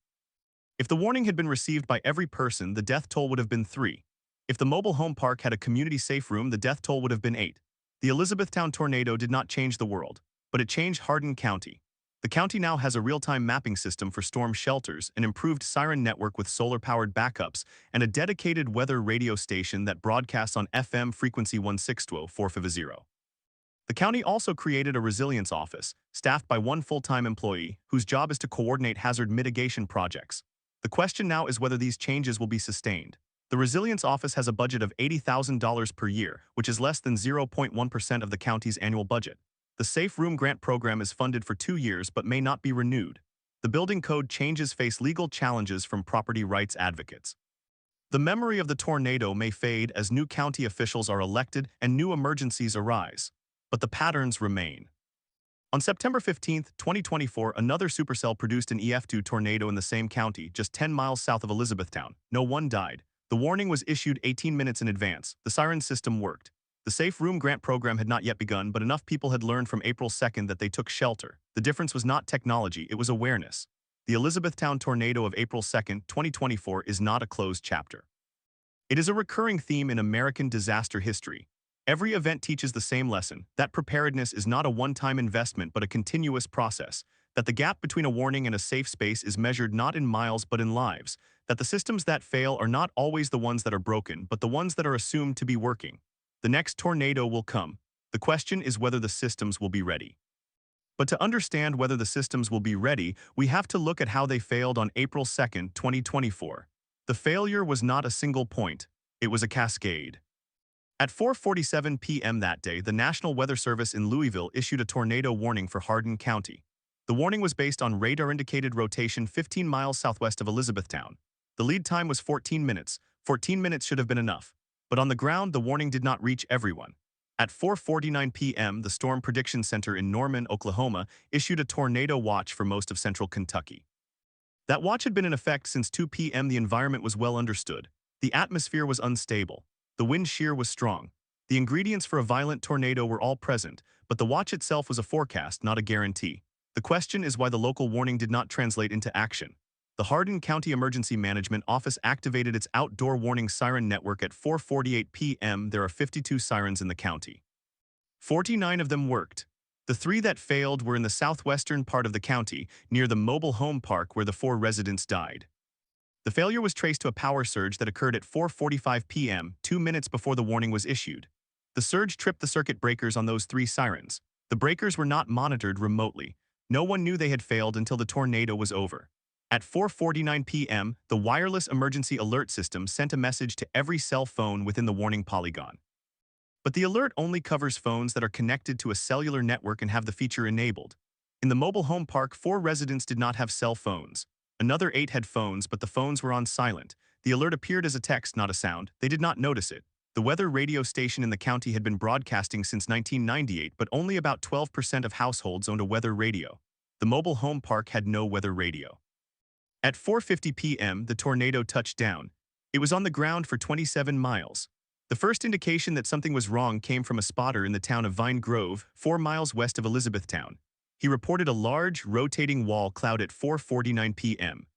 If the warning had been received by every person, the death toll would have been 3. If the mobile home park had a community safe room, the death toll would have been 8. The Elizabethtown tornado did not change the world, but it changed Hardin County. The county now has a real-time mapping system for storm shelters, an improved siren network with solar-powered backups, and a dedicated weather radio station that broadcasts on FM frequency 162.450. The county also created a resilience office, staffed by 1 full-time employee, whose job is to coordinate hazard mitigation projects. The question now is whether these changes will be sustained. The Resilience Office has a budget of $80,000 per year, which is less than 0.1% of the county's annual budget. The Safe Room Grant Program is funded for 2 years but may not be renewed. The building code changes face legal challenges from property rights advocates. The memory of the tornado may fade as new county officials are elected and new emergencies arise, but the patterns remain. On September 15, 2024, another supercell produced an EF2 tornado in the same county, just 10 miles south of Elizabethtown. No one died. The warning was issued 18 minutes in advance. The siren system worked. The Safe Room Grant Program had not yet begun, but enough people had learned from April 2nd that they took shelter. The difference was not technology, it was awareness. The Elizabethtown tornado of April 2nd, 2024 is not a closed chapter. It is a recurring theme in American disaster history. Every event teaches the same lesson, that preparedness is not a one-time investment but a continuous process, that the gap between a warning and a safe space is measured not in miles but in lives, that the systems that fail are not always the ones that are broken but the ones that are assumed to be working. The next tornado will come. The question is whether the systems will be ready. But to understand whether the systems will be ready, we have to look at how they failed on April 2nd, 2024. The failure was not a single point, it was a cascade. At 4:47 p.m. that day, the National Weather Service in Louisville issued a tornado warning for Hardin County. The warning was based on radar-indicated rotation 15 miles southwest of Elizabethtown. The lead time was 14 minutes. 14 minutes should have been enough. But on the ground, the warning did not reach everyone. At 4:49 p.m., the Storm Prediction Center in Norman, Oklahoma, issued a tornado watch for most of central Kentucky. That watch had been in effect since 2 p.m. The environment was well understood. The atmosphere was unstable. The wind shear was strong. The ingredients for a violent tornado were all present, but the watch itself was a forecast, not a guarantee. The question is why the local warning did not translate into action. The Hardin County Emergency Management Office activated its outdoor warning siren network at 4:48 p.m. There are 52 sirens in the county. 49 of them worked. The 3 that failed were in the southwestern part of the county, near the mobile home park where the 4 residents died. The failure was traced to a power surge that occurred at 4:45 p.m., 2 minutes before the warning was issued. The surge tripped the circuit breakers on those 3 sirens. The breakers were not monitored remotely. No one knew they had failed until the tornado was over. At 4:49 p.m., the wireless emergency alert system sent a message to every cell phone within the warning polygon. But the alert only covers phones that are connected to a cellular network and have the feature enabled. In the mobile home park, 4 residents did not have cell phones. Another 8 had phones, but the phones were on silent. The alert appeared as a text, not a sound. They did not notice it. The weather radio station in the county had been broadcasting since 1998, but only about 12% of households owned a weather radio. The mobile home park had no weather radio. At 4:50 p.m., the tornado touched down. It was on the ground for 27 miles. The first indication that something was wrong came from a spotter in the town of Vine Grove, 4 miles west of Elizabethtown. He reported a large, rotating wall cloud at 4:49 p.m.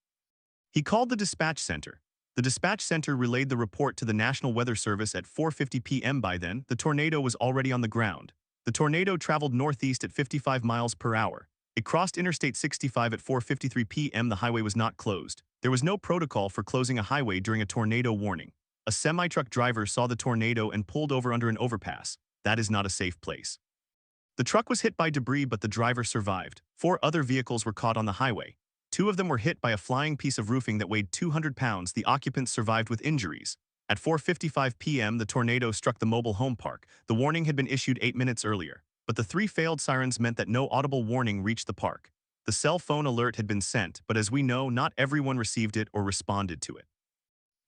He called the dispatch center. The dispatch center relayed the report to the National Weather Service at 4:50 p.m. By then, the tornado was already on the ground. The tornado traveled northeast at 55 miles per hour. It crossed Interstate 65 at 4:53 p.m. The highway was not closed. There was no protocol for closing a highway during a tornado warning. A semi-truck driver saw the tornado and pulled over under an overpass. That is not a safe place. The truck was hit by debris, but the driver survived. 4 other vehicles were caught on the highway. 2 of them were hit by a flying piece of roofing that weighed 200 pounds. The occupants survived with injuries. At 4:55 p.m., the tornado struck the mobile home park. The warning had been issued 8 minutes earlier, but the 3 failed sirens meant that no audible warning reached the park. The cell phone alert had been sent, but as we know, not everyone received it or responded to it.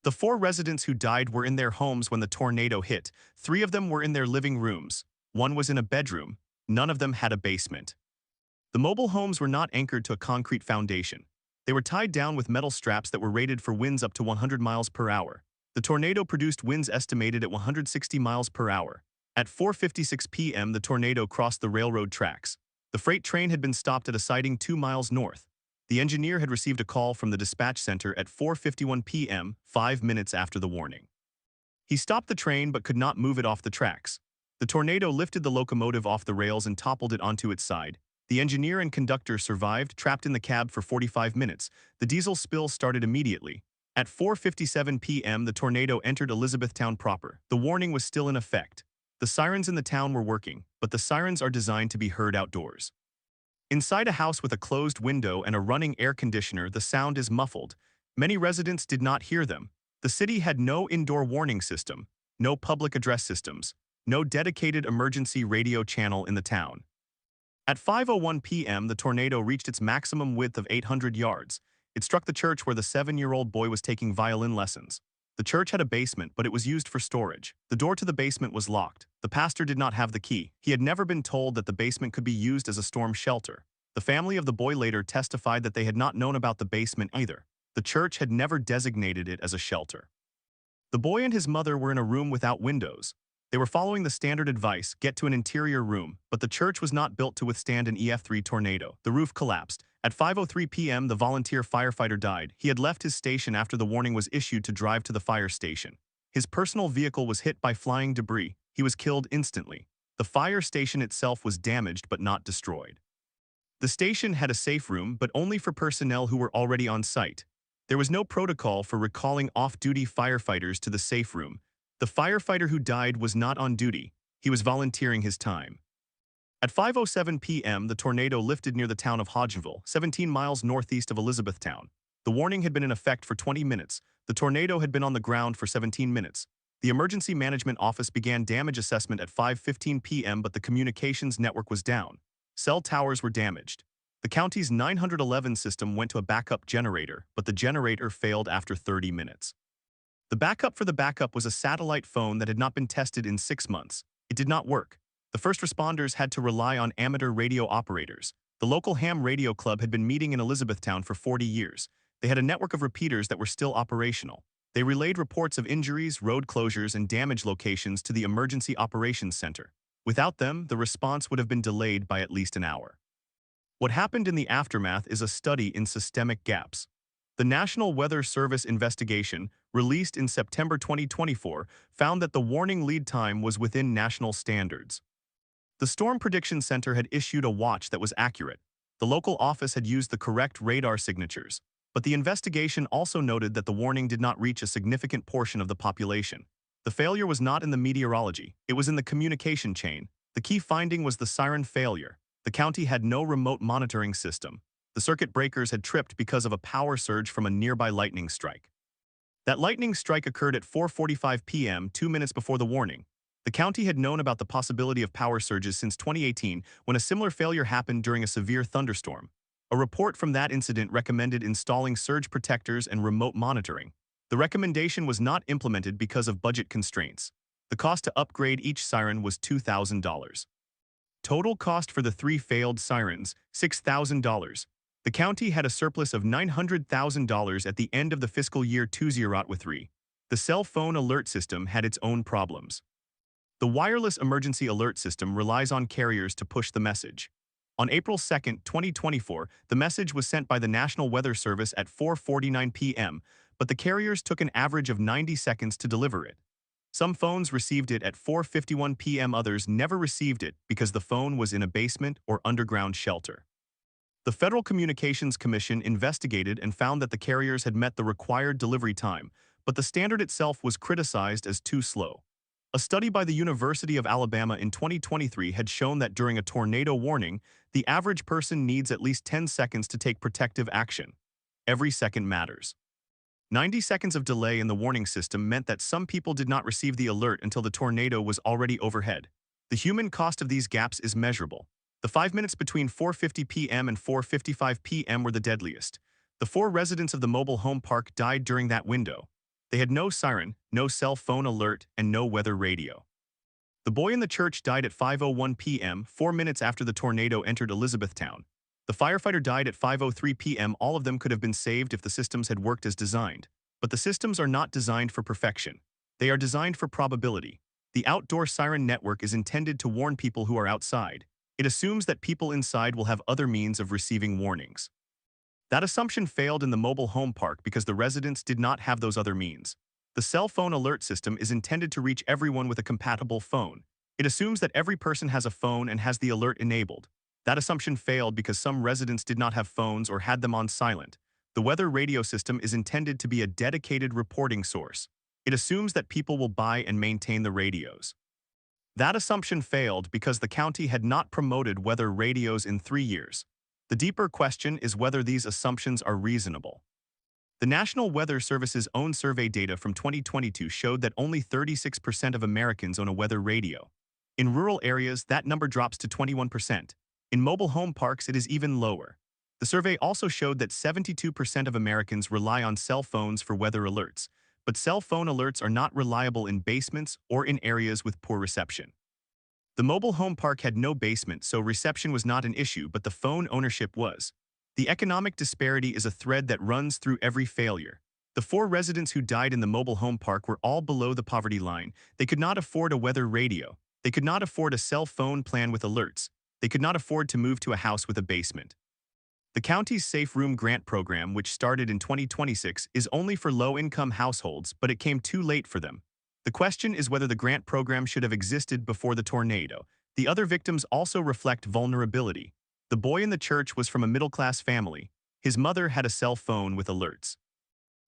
The 4 residents who died were in their homes when the tornado hit. 3 of them were in their living rooms. 1 was in a bedroom. None of them had a basement. The mobile homes were not anchored to a concrete foundation. They were tied down with metal straps that were rated for winds up to 100 miles per hour. The tornado produced winds estimated at 160 miles per hour. At 4:56 p.m., the tornado crossed the railroad tracks. The freight train had been stopped at a siding 2 miles north. The engineer had received a call from the dispatch center at 4:51 p.m., 5 minutes after the warning. He stopped the train but could not move it off the tracks. The tornado lifted the locomotive off the rails and toppled it onto its side. The engineer and conductor survived, trapped in the cab for 45 minutes. The diesel spill started immediately. At 4:57 p.m., the tornado entered Elizabethtown proper. The warning was still in effect. The sirens in the town were working, but the sirens are designed to be heard outdoors. Inside a house with a closed window and a running air conditioner, the sound is muffled. Many residents did not hear them. The city had no indoor warning system, no public address systems, no dedicated emergency radio channel in the town. At 5:01 p.m., the tornado reached its maximum width of 800 yards. It struck the church where the 7-year-old boy was taking violin lessons. The church had a basement, but it was used for storage. The door to the basement was locked. The pastor did not have the key. He had never been told that the basement could be used as a storm shelter. The family of the boy later testified that they had not known about the basement either. The church had never designated it as a shelter. The boy and his mother were in a room without windows. They were following the standard advice, get to an interior room, but the church was not built to withstand an EF3 tornado. The roof collapsed. At 5:03 p.m., the volunteer firefighter died. He had left his station after the warning was issued to drive to the fire station. His personal vehicle was hit by flying debris. He was killed instantly. The fire station itself was damaged but not destroyed. The station had a safe room, but only for personnel who were already on site. There was no protocol for recalling off-duty firefighters to the safe room. The firefighter who died was not on duty. He was volunteering his time. At 5:07 p.m., the tornado lifted near the town of Hodgenville, 17 miles northeast of Elizabethtown. The warning had been in effect for 20 minutes. The tornado had been on the ground for 17 minutes. The Emergency Management Office began damage assessment at 5:15 p.m., but the communications network was down. Cell towers were damaged. The county's 911 system went to a backup generator, but the generator failed after 30 minutes. The backup for the backup was a satellite phone that had not been tested in 6 months. It did not work. The first responders had to rely on amateur radio operators. The local ham radio club had been meeting in Elizabethtown for 40 years. They had a network of repeaters that were still operational. They relayed reports of injuries, road closures, and damage locations to the Emergency Operations Center. Without them, the response would have been delayed by at least an hour. What happened in the aftermath is a study in systemic gaps. The National Weather Service investigation, released in September 2024, found that the warning lead time was within national standards. The Storm Prediction Center had issued a watch that was accurate. The local office had used the correct radar signatures, but the investigation also noted that the warning did not reach a significant portion of the population. The failure was not in the meteorology, it was in the communication chain. The key finding was the siren failure. The county had no remote monitoring system. The circuit breakers had tripped because of a power surge from a nearby lightning strike. That lightning strike occurred at 4:45 p.m., 2 minutes before the warning. The county had known about the possibility of power surges since 2018, when a similar failure happened during a severe thunderstorm. A report from that incident recommended installing surge protectors and remote monitoring. The recommendation was not implemented because of budget constraints. The cost to upgrade each siren was $2,000. Total cost for the 3 failed sirens, $6,000. The county had a surplus of $900,000 at the end of the fiscal year 2023. The cell phone alert system had its own problems. The wireless emergency alert system relies on carriers to push the message. On April 2, 2024, the message was sent by the National Weather Service at 4:49 p.m., but the carriers took an average of 90 seconds to deliver it. Some phones received it at 4:51 p.m., others never received it because the phone was in a basement or underground shelter. The Federal Communications Commission investigated and found that the carriers had met the required delivery time, but the standard itself was criticized as too slow. A study by the University of Alabama in 2023 had shown that during a tornado warning, the average person needs at least 10 seconds to take protective action. Every second matters. 90 seconds of delay in the warning system meant that some people did not receive the alert until the tornado was already overhead. The human cost of these gaps is measurable. The 5 minutes between 4:50 p.m. and 4:55 p.m. were the deadliest. The 4 residents of the mobile home park died during that window. They had no siren, no cell phone alert, and no weather radio. The boy in the church died at 5:01 p.m., 4 minutes after the tornado entered Elizabethtown. The firefighter died at 5:03 p.m. All of them could have been saved if the systems had worked as designed. But the systems are not designed for perfection. They are designed for probability. The outdoor siren network is intended to warn people who are outside. It assumes that people inside will have other means of receiving warnings. That assumption failed in the mobile home park because the residents did not have those other means. The cell phone alert system is intended to reach everyone with a compatible phone. It assumes that every person has a phone and has the alert enabled. That assumption failed because some residents did not have phones or had them on silent. The weather radio system is intended to be a dedicated reporting source. It assumes that people will buy and maintain the radios. That assumption failed because the county had not promoted weather radios in 3 years. The deeper question is whether these assumptions are reasonable. The National Weather Service's own survey data from 2022 showed that only 36% of Americans own a weather radio. In rural areas, that number drops to 21%. In mobile home parks, it is even lower. The survey also showed that 72% of Americans rely on cell phones for weather alerts, but cell phone alerts are not reliable in basements or in areas with poor reception. The mobile home park had no basement, so reception was not an issue, but the phone ownership was. The economic disparity is a thread that runs through every failure. The 4 residents who died in the mobile home park were all below the poverty line. They could not afford a weather radio. They could not afford a cell phone plan with alerts. They could not afford to move to a house with a basement. The county's Safe Room Grant program, which started in 2026, is only for low-income households, but it came too late for them. The question is whether the grant program should have existed before the tornado. The other victims also reflect vulnerability. The boy in the church was from a middle-class family. His mother had a cell phone with alerts.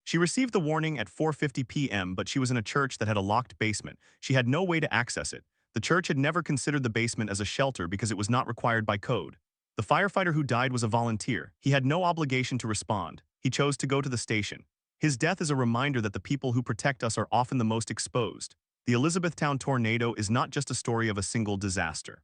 She received the warning at 4:50 p.m., but she was in a church that had a locked basement. She had no way to access it. The church had never considered the basement as a shelter because it was not required by code. The firefighter who died was a volunteer. He had no obligation to respond. He chose to go to the station. His death is a reminder that the people who protect us are often the most exposed. The Elizabethtown tornado is not just a story of a single disaster.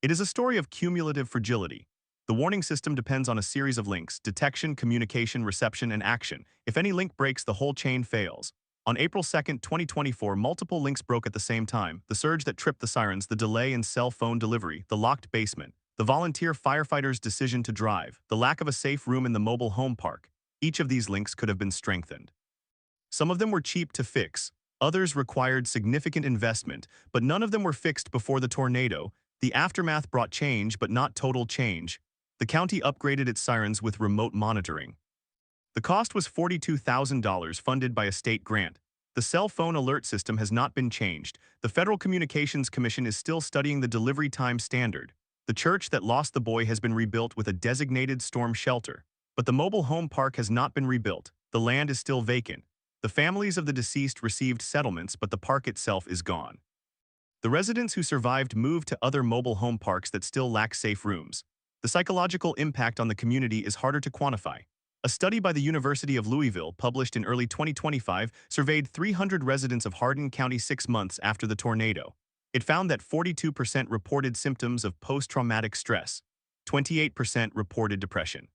It is a story of cumulative fragility. The warning system depends on a series of links: detection, communication, reception, and action. If any link breaks, the whole chain fails. On April 2, 2024, multiple links broke at the same time: the surge that tripped the sirens, the delay in cell phone delivery, the locked basement, the volunteer firefighter's decision to drive, the lack of a safe room in the mobile home park. Each of these links could have been strengthened. Some of them were cheap to fix. Others required significant investment, but none of them were fixed before the tornado. The aftermath brought change, but not total change. The county upgraded its sirens with remote monitoring. The cost was $42,000, funded by a state grant. The cell phone alert system has not been changed. The Federal Communications Commission is still studying the delivery time standard. The church that lost the boy has been rebuilt with a designated storm shelter. But the mobile home park has not been rebuilt. The land is still vacant. The families of the deceased received settlements, but the park itself is gone. The residents who survived moved to other mobile home parks that still lack safe rooms. The psychological impact on the community is harder to quantify. A study by the University of Louisville, published in early 2025, surveyed 300 residents of Hardin County 6 months after the tornado. It found that 42% reported symptoms of post-traumatic stress. 28% reported depression.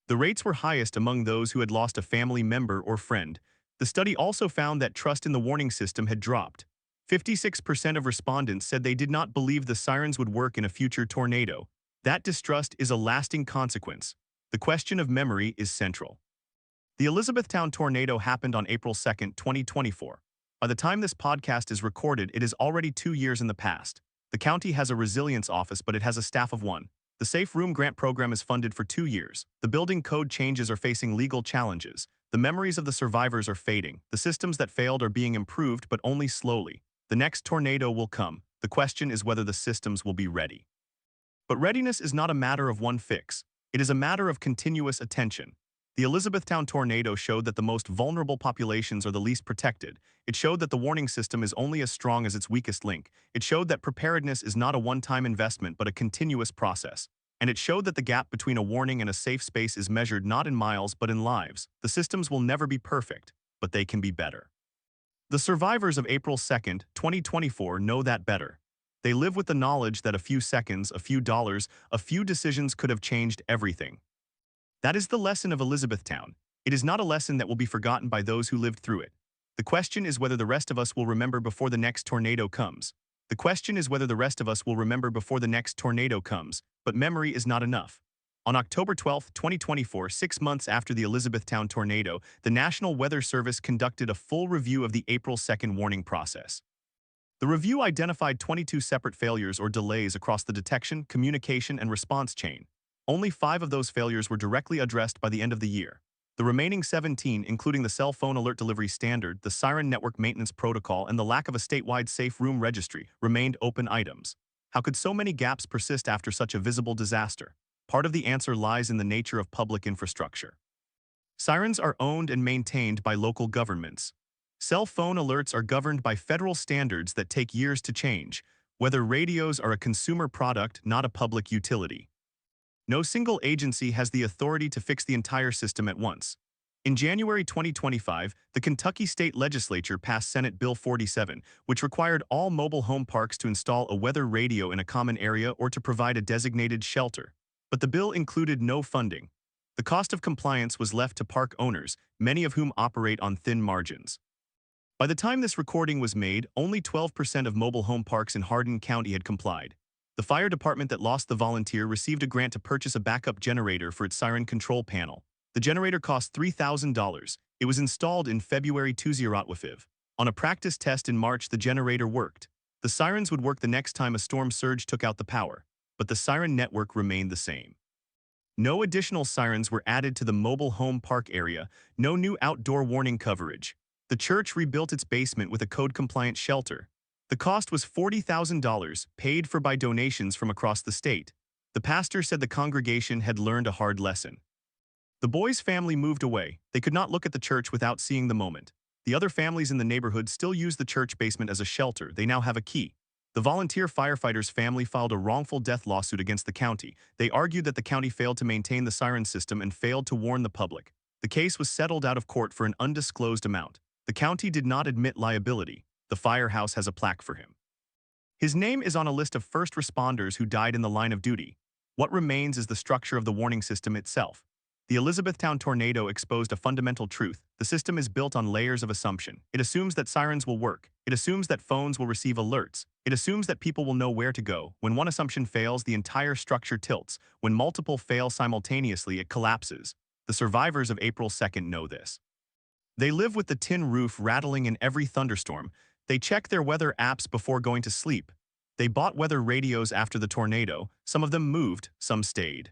The rates were highest among those who had lost a family member or friend. The study also found that trust in the warning system had dropped. 56% of respondents said they did not believe the sirens would work in a future tornado. That distrust is a lasting consequence. The question of memory is central. The Elizabethtown tornado happened on April 2, 2024. By the time this podcast is recorded, it is already 2 years in the past. The county has a resilience office, but it has a staff of 1. The Safe Room Grant program is funded for 2 years. The building code changes are facing legal challenges. The memories of the survivors are fading. The systems that failed are being improved, but only slowly. The next tornado will come. The question is whether the systems will be ready. But readiness is not a matter of one fix. It is a matter of continuous attention. The Elizabethtown tornado showed that the most vulnerable populations are the least protected. It showed that the warning system is only as strong as its weakest link. It showed that preparedness is not a one-time investment but a continuous process. And it showed that the gap between a warning and a safe space is measured not in miles but in lives. The systems will never be perfect, but they can be better. The survivors of April 2, 2024 know that better. They live with the knowledge that a few seconds, a few dollars, a few decisions could have changed everything. That is the lesson of Elizabethtown. It is not a lesson that will be forgotten by those who lived through it. The question is whether the rest of us will remember before the next tornado comes. The question is whether the rest of us will remember before the next tornado comes, but memory is not enough. On October 12, 2024, 6 months after the Elizabethtown tornado, the National Weather Service conducted a full review of the April 2 warning process. The review identified 22 separate failures or delays across the detection, communication, and response chain. Only 5 of those failures were directly addressed by the end of the year. The remaining 17, including the cell phone alert delivery standard, the siren network maintenance protocol, and the lack of a statewide safe room registry, remained open items. How could so many gaps persist after such a visible disaster? Part of the answer lies in the nature of public infrastructure. Sirens are owned and maintained by local governments. Cell phone alerts are governed by federal standards that take years to change. Weather radios are a consumer product, not a public utility. No single agency has the authority to fix the entire system at once. In January 2025, the Kentucky State Legislature passed Senate Bill 47, which required all mobile home parks to install a weather radio in a common area or to provide a designated shelter. But the bill included no funding. The cost of compliance was left to park owners, many of whom operate on thin margins. By the time this recording was made, only 12% of mobile home parks in Hardin County had complied. The fire department that lost the volunteer received a grant to purchase a backup generator for its siren control panel. The generator cost $3,000. It was installed in February 2025. On a practice test in March, the generator worked. The sirens would work the next time a storm surge took out the power, but the siren network remained the same. No additional sirens were added to the mobile home park area, no new outdoor warning coverage. The church rebuilt its basement with a code-compliant shelter. The cost was $40,000, paid for by donations from across the state. The pastor said the congregation had learned a hard lesson. The boys' family moved away. They could not look at the church without seeing the moment. The other families in the neighborhood still use the church basement as a shelter. They now have a key. The volunteer firefighter's family filed a wrongful death lawsuit against the county. They argued that the county failed to maintain the siren system and failed to warn the public. The case was settled out of court for an undisclosed amount. The county did not admit liability. The firehouse has a plaque for him. His name is on a list of first responders who died in the line of duty. What remains is the structure of the warning system itself. The Elizabethtown tornado exposed a fundamental truth. The system is built on layers of assumption. It assumes that sirens will work. It assumes that phones will receive alerts. It assumes that people will know where to go. When one assumption fails, the entire structure tilts. When multiple fail simultaneously, it collapses. The survivors of April 2 know this. They live with the tin roof rattling in every thunderstorm. They check their weather apps before going to sleep. They bought weather radios after the tornado. Some of them moved, some stayed.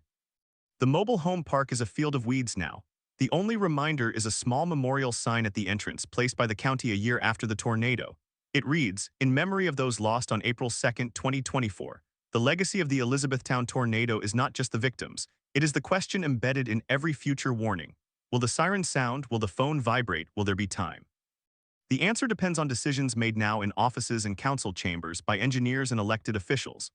The mobile home park is a field of weeds now. The only reminder is a small memorial sign at the entrance placed by the county a year after the tornado. It reads, "In memory of those lost on April 2, 2024, the legacy of the Elizabethtown tornado is not just the victims. It is the question embedded in every future warning. Will the siren sound? Will the phone vibrate? Will there be time?" The answer depends on decisions made now in offices and council chambers by engineers and elected officials.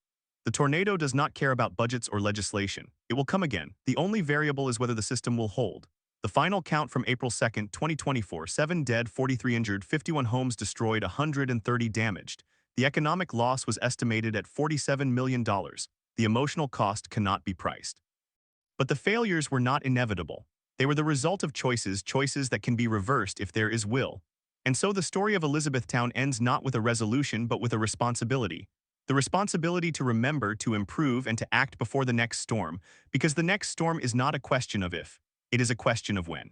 The tornado does not care about budgets or legislation. It will come again. The only variable is whether the system will hold. The final count from April 2, 2024, 7 dead, 43 injured, 51 homes destroyed, 130 damaged. The economic loss was estimated at $47 million. The emotional cost cannot be priced. But the failures were not inevitable. They were the result of choices that can be reversed if there is will. And so the story of Elizabethtown ends not with a resolution but with a responsibility. The responsibility to remember to improve and to act before the next storm, because the next storm is not a question of if, it is a question of when.